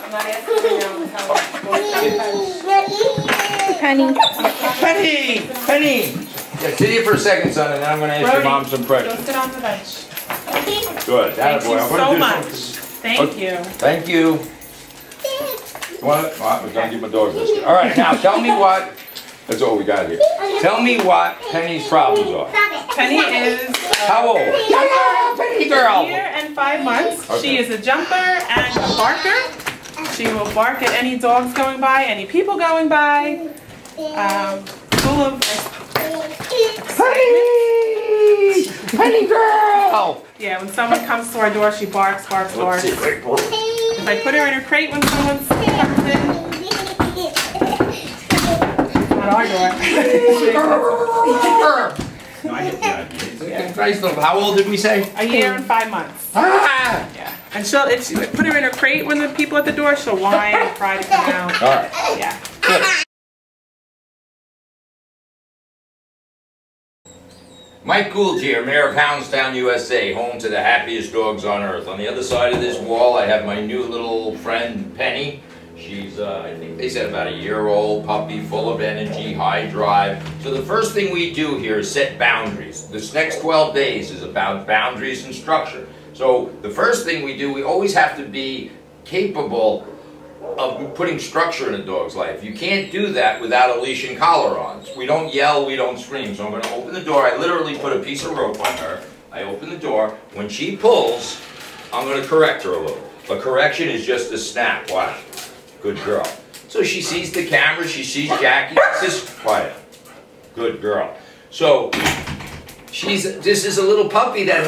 I'm not asking you now. Penny. Penny! Penny! Yeah, sit here for a second, son, and then I'm going to ask your mom some questions. Go sit on the bench. Good. Thank you so much. Thank you. Thank you. What? Well, we're going to give my dog this. All right, now tell me what. That's all we got here. Tell me what Penny's problems are. Penny is how old? Penny girl. A year and 5 months. Okay. She is a jumper and a barker. She will bark at any dogs going by, any people going by. Full of Penny! Penny girl! Yeah, when someone comes to our door, she barks, barks, barks. If I put her in her crate when someone comes in, not our door. No, I get the idea. How old did we say? A year and 5 months. Ah! Yeah. And if you put her in her crate when the people at the door, she'll whine and cry to come out. All right. Yeah. Good. Mike Gould here, Mayor of Houndstown, USA, home to the happiest dogs on earth. On the other side of this wall, I have my new little friend, Penny. She's, I think they said about a year-old puppy, full of energy, high drive. So the first thing we do here is set boundaries. This next 12 days is about boundaries and structure. So the first thing we do, we always have to be capable of putting structure in a dog's life. You can't do that without a leash and collar on. We don't yell, we don't scream. So I'm going to open the door. I literally put a piece of rope on her. I open the door. When she pulls, I'm going to correct her a little. A correction is just a snap. Watch. Good girl. So she sees the camera, she sees Jackie, she says, quiet. Good girl. So this is a little puppy that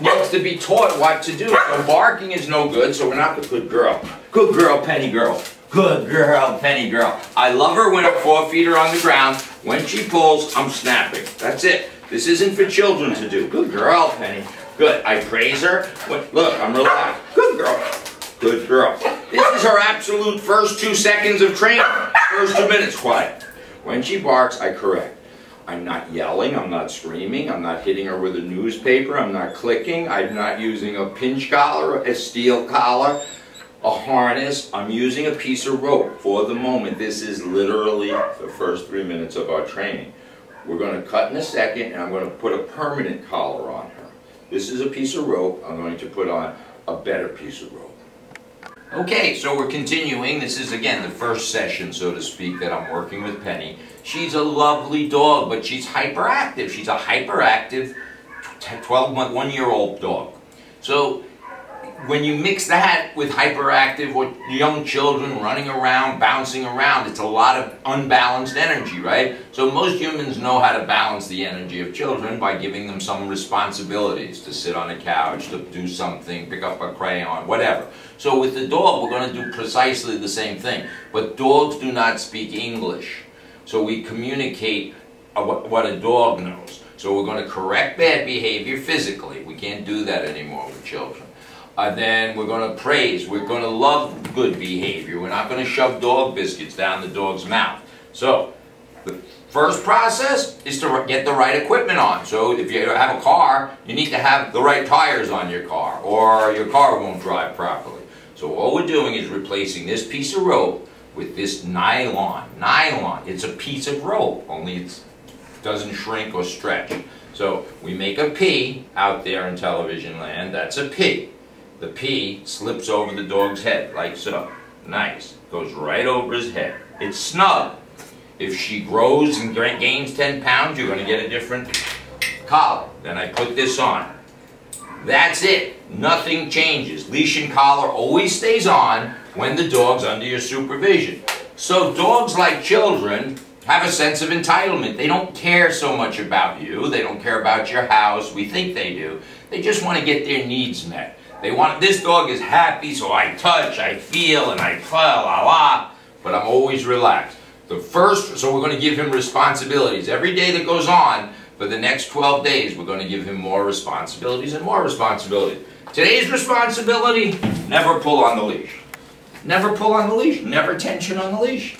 needs to be taught what to do. So barking is no good, so we're not the good girl. Good girl, Penny girl. Good girl, Penny girl. I love her when her 4 feet are on the ground. When she pulls, I'm snapping. That's it. This isn't for children to do. Good girl, Penny. Good. I praise her. Look, I'm relaxed. Good girl. Good girl. This is her absolute first 2 seconds of training. First 2 minutes, quiet. When she barks, I correct. I'm not yelling, I'm not screaming, I'm not hitting her with a newspaper, I'm not clicking, I'm not using a pinch collar, a steel collar, a harness. I'm using a piece of rope for the moment. This is literally the first 3 minutes of our training. We're going to cut in a second and I'm going to put a permanent collar on her. This is a piece of rope. I'm going to put on a better piece of rope. Okay, so we're continuing. This is, again, the first session, so to speak, that I'm working with Penny. She's a lovely dog, but she's hyperactive. She's a hyperactive 12-month, 1-year-old dog. So when you mix that with hyperactive or young children running around, bouncing around, it's a lot of unbalanced energy, right? So most humans know how to balance the energy of children by giving them some responsibilities, to sit on a couch, to do something, pick up a crayon, whatever. So with the dog, we're going to do precisely the same thing. But dogs do not speak English. So we communicate what a dog knows. So we're going to correct bad behavior physically. We can't do that anymore with children. Then we're going to praise. We're going to love good behavior. We're not going to shove dog biscuits down the dog's mouth. So the first process is to get the right equipment on. So if you have a car, you need to have the right tires on your car, or your car won't drive properly. So all we're doing is replacing this piece of rope with this nylon. Nylon, it's a piece of rope, only it doesn't shrink or stretch. So we make a P out there in television land. That's a P. The P slips over the dog's head, like so. Nice. Goes right over his head. It's snug. If she grows and gains 10 pounds, you're going to get a different collar. Then I put this on. That's it. Nothing changes. Leash and collar always stays on when the dog's under your supervision. So dogs, like children, have a sense of entitlement. They don't care so much about you. They don't care about your house. We think they do. They just want to get their needs met. They want, this dog is happy, so I touch, I feel, and I la la, but I'm always relaxed. So we're going to give him responsibilities. Every day that goes on, for the next 12 days, we're going to give him more responsibilities and more responsibilities. Today's responsibility, never pull on the leash. Never pull on the leash, never tension on the leash.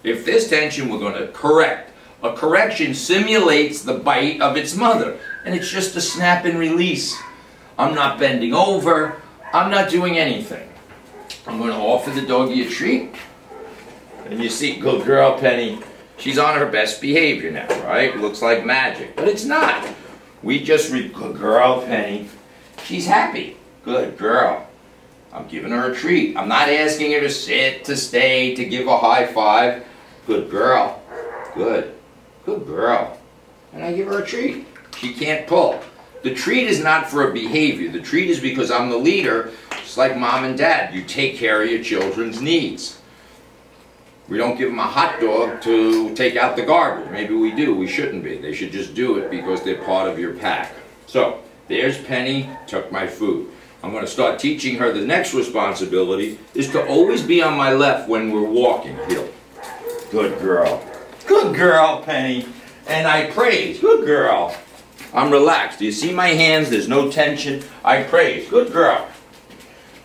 If there's tension, we're going to correct. A correction simulates the bite of its mother, and it's just a snap and release. I'm not bending over. I'm not doing anything. I'm going to offer the doggy a treat. And you see, good girl, Penny. She's on her best behavior now, right? Looks like magic, but it's not. We just good girl, Penny. She's happy. Good girl. I'm giving her a treat. I'm not asking her to sit, to stay, to give a high five. Good girl. Good. Good girl. And I give her a treat. She can't pull. The treat is not for a behavior. The treat is because I'm the leader. It's like mom and dad. You take care of your children's needs. We don't give them a hot dog to take out the garbage. Maybe we do. We shouldn't be. They should just do it because they're part of your pack. So, there's Penny, took my food. I'm going to start teaching her the next responsibility is to always be on my left when we're walking. Heel. Good girl. Good girl, Penny. And I praise. Good girl. I'm relaxed. Do you see my hands? There's no tension. I praise. Good girl.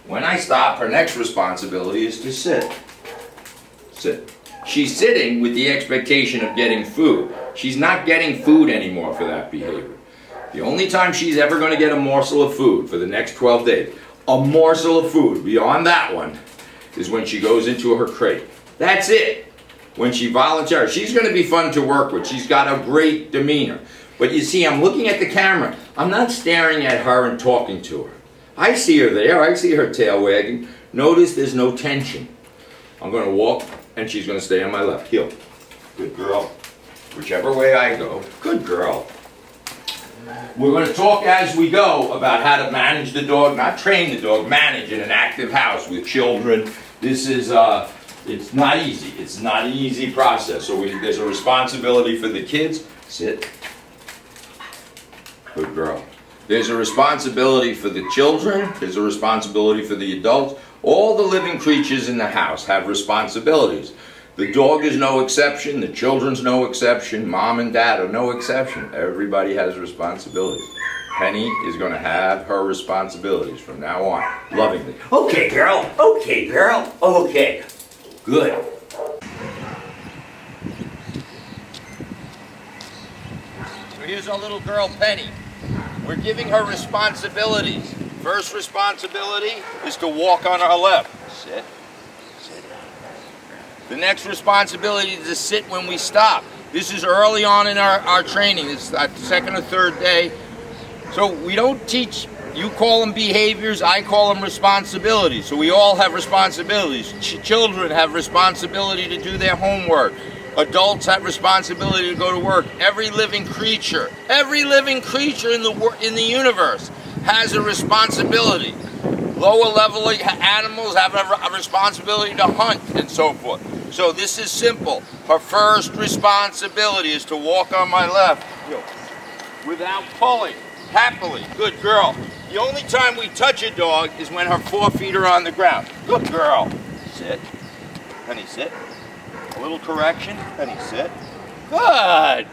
When I stop, her next responsibility is to sit. Sit. She's sitting with the expectation of getting food. She's not getting food anymore for that behavior. The only time she's ever going to get a morsel of food for the next 12 days, a morsel of food beyond that one, is when she goes into her crate. That's it. When she volunteers. She's going to be fun to work with. She's got a great demeanor. But you see, I'm looking at the camera. I'm not staring at her and talking to her. I see her there. I see her tail wagging. Notice there's no tension. I'm going to walk, and she's going to stay on my left heel. Good girl. Whichever way I go. Good girl. We're going to talk as we go about how to manage the dog, not train the dog, manage in an active house with children. This is, it's not easy. It's not an easy process. So there's a responsibility for the kids. Sit. Good girl. There's a responsibility for the children. There's a responsibility for the adults. All the living creatures in the house have responsibilities. The dog is no exception. The children's no exception. Mom and dad are no exception. Everybody has responsibilities. Penny is going to have her responsibilities from now on, lovingly. Okay, girl. Okay, girl. Okay. Good. So here's our little girl, Penny. We're giving her responsibilities. First responsibility is to walk on our left. Sit. Sit. The next responsibility is to sit when we stop. This is early on in our training. It's our second or third day. So we don't teach, you call them behaviors, I call them responsibilities. So we all have responsibilities. Children have responsibility to do their homework. Adults have responsibility to go to work. Every living creature in the universe has a responsibility. Lower level animals have a responsibility to hunt and so forth. So this is simple. Her first responsibility is to walk on my left without pulling, happily. Good girl. The only time we touch a dog is when her 4 feet are on the ground. Good girl. Sit. Penny, sit. A little correction. Penny, sit. Good.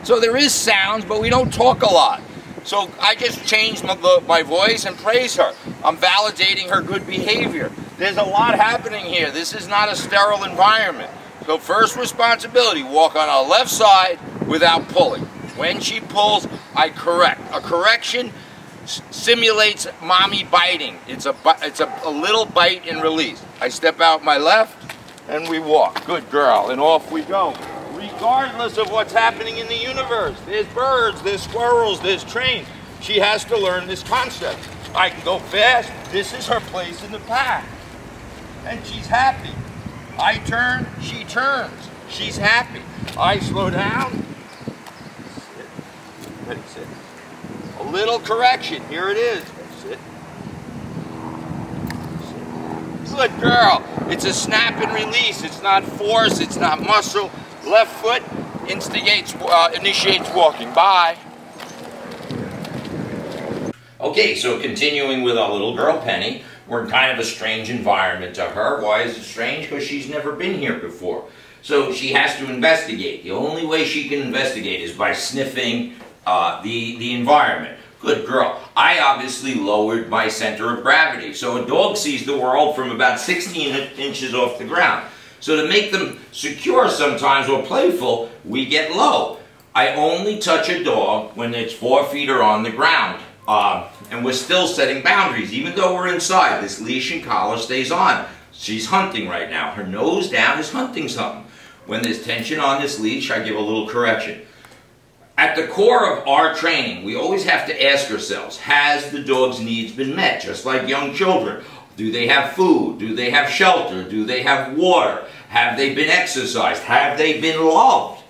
So there is sounds, but we don't talk a lot. So I just changed my voice and praise her. I'm validating her good behavior. There's a lot happening here. This is not a sterile environment. So first responsibility, walk on our left side without pulling. When she pulls, I correct. A correction simulates mommy biting. It's a little bite and release. I step out my left and we walk. Good girl. And off we go. Regardless of what's happening in the universe. There's birds, there's squirrels, there's trains. She has to learn this concept. I can go fast. This is her place in the pack. And she's happy. I turn, she turns. She's happy. I slow down. Sit. Ready, sit. A little correction. Here it is. Sit. Sit. Good girl. It's a snap and release. It's not force. It's not muscle. Left foot initiates walking. Bye. Okay, so continuing with our little girl, Penny, we're in kind of a strange environment to her. Why is it strange? Because she's never been here before. So she has to investigate. The only way she can investigate is by sniffing the environment. Good girl. I obviously lowered my center of gravity. So a dog sees the world from about 16 inches off the ground. So to make them secure sometimes or playful, we get low. I only touch a dog when its 4 feet are on the ground. And we're still setting boundaries. Even though we're inside, this leash and collar stays on. She's hunting right now. Her nose down is hunting something. When there's tension on this leash, I give a little correction. At the core of our training, we always have to ask ourselves, has the dog's needs been met? Just like young children. Do they have food? Do they have shelter? Do they have water? Have they been exercised? Have they been loved?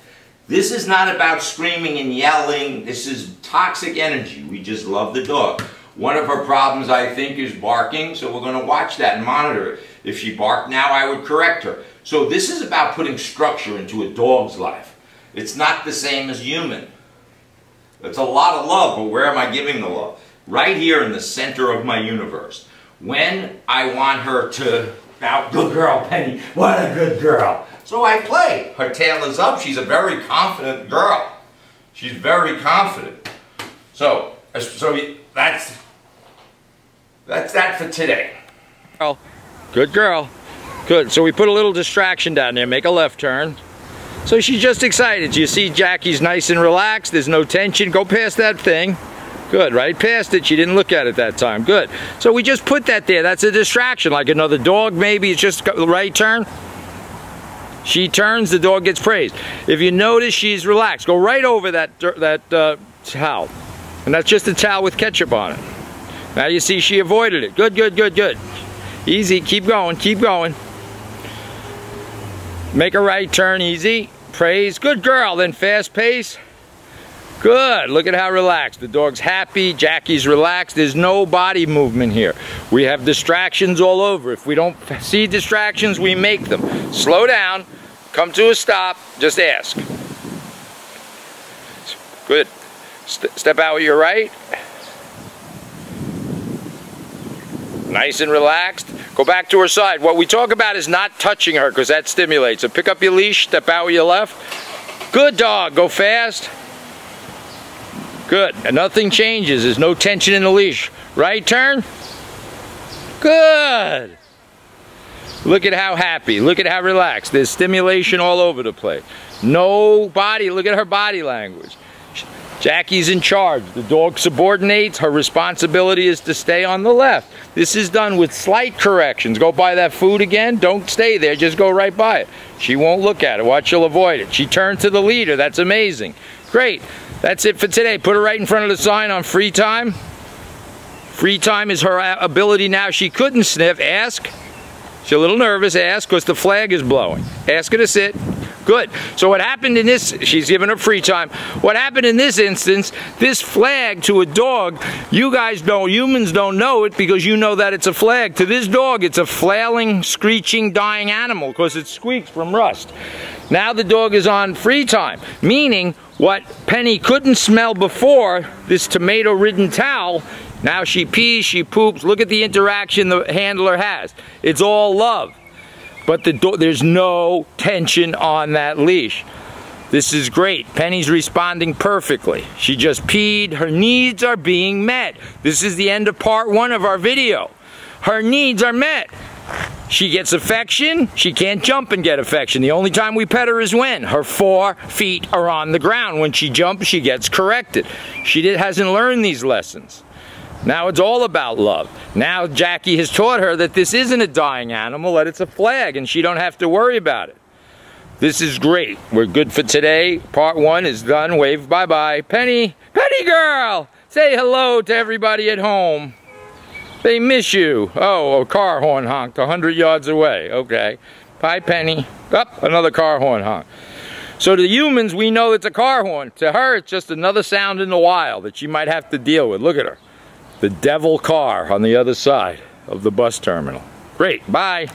This is not about screaming and yelling. This is toxic energy. We just love the dog. One of her problems, I think, is barking, so we're going to watch that and monitor it. If she barked now, I would correct her. So this is about putting structure into a dog's life. It's not the same as human. It's a lot of love, but where am I giving the love? Right here in the center of my universe. When I want her to, now, good girl, Penny, what a good girl. So I play. Her tail is up. She's a very confident girl. She's very confident. So that's that for today. Good girl. Good. So we put a little distraction down there. Make a left turn. So she's just excited. You see Jackie's nice and relaxed. There's no tension. Go past that thing. Good, right past it. She didn't look at it that time. Good. So we just put that there. That's a distraction. Like another dog, maybe. It's just the right turn. She turns, the dog gets praised. If you notice, she's relaxed. Go right over that towel. And that's just a towel with ketchup on it. Now you see she avoided it. Good, good, good, good. Easy. Keep going. Keep going. Make a right turn. Easy. Praise. Good girl. Then fast pace. Good. Look at how relaxed. The dog's happy. Jackie's relaxed. There's no body movement here. We have distractions all over. If we don't see distractions, we make them. Slow down. Come to a stop. Just ask. Good. Step out with your right. Nice and relaxed. Go back to her side. What we talk about is not touching her because that stimulates. So pick up your leash. Step out with your left. Good dog. Go fast. Good. And nothing changes. There's no tension in the leash. Right turn. Good. Look at how happy. Look at how relaxed. There's stimulation all over the place. No body. Look at her body language. Jackie's in charge. The dog subordinates. Her responsibility is to stay on the left. This is done with slight corrections. Go buy that food again. Don't stay there. Just go right by it. She won't look at it. Watch, she'll avoid it. She turned to the leader. That's amazing. Great. That's it for today. Put her right in front of the sign on free time. Free time is her ability now. She couldn't sniff. Ask. She's a little nervous. Ask because the flag is blowing. Ask her to sit. Good. So what happened in this, she's given her free time. What happened in this instance, this flag to a dog, you guys don't, humans don't know it because you know that it's a flag. To this dog, it's a flailing, screeching, dying animal because it squeaks from rust. Now the dog is on free time, meaning what Penny couldn't smell before, this tomato-ridden towel, now she pees, she poops. Look at the interaction the handler has. It's all love. But there's no tension on that leash. This is great. Penny's responding perfectly. She just peed. Her needs are being met. This is the end of part 1 of our video. Her needs are met. She gets affection. She can't jump and get affection. The only time we pet her is when her 4 feet are on the ground. When she jumps, she gets corrected. She hasn't learned these lessons. Now it's all about love. Now Jackie has taught her that this isn't a dying animal, that it's a flag, and she don't have to worry about it. This is great. We're good for today. Part 1 is done. Wave bye-bye. Penny, Penny girl, say hello to everybody at home. They miss you. Oh, a car horn honked 100 yards away. Okay. Bye, Penny. Up, another car horn honk. So to humans, we know it's a car horn. To her, it's just another sound in the wild that she might have to deal with. Look at her. The devil car on the other side of the bus terminal. Great. Bye.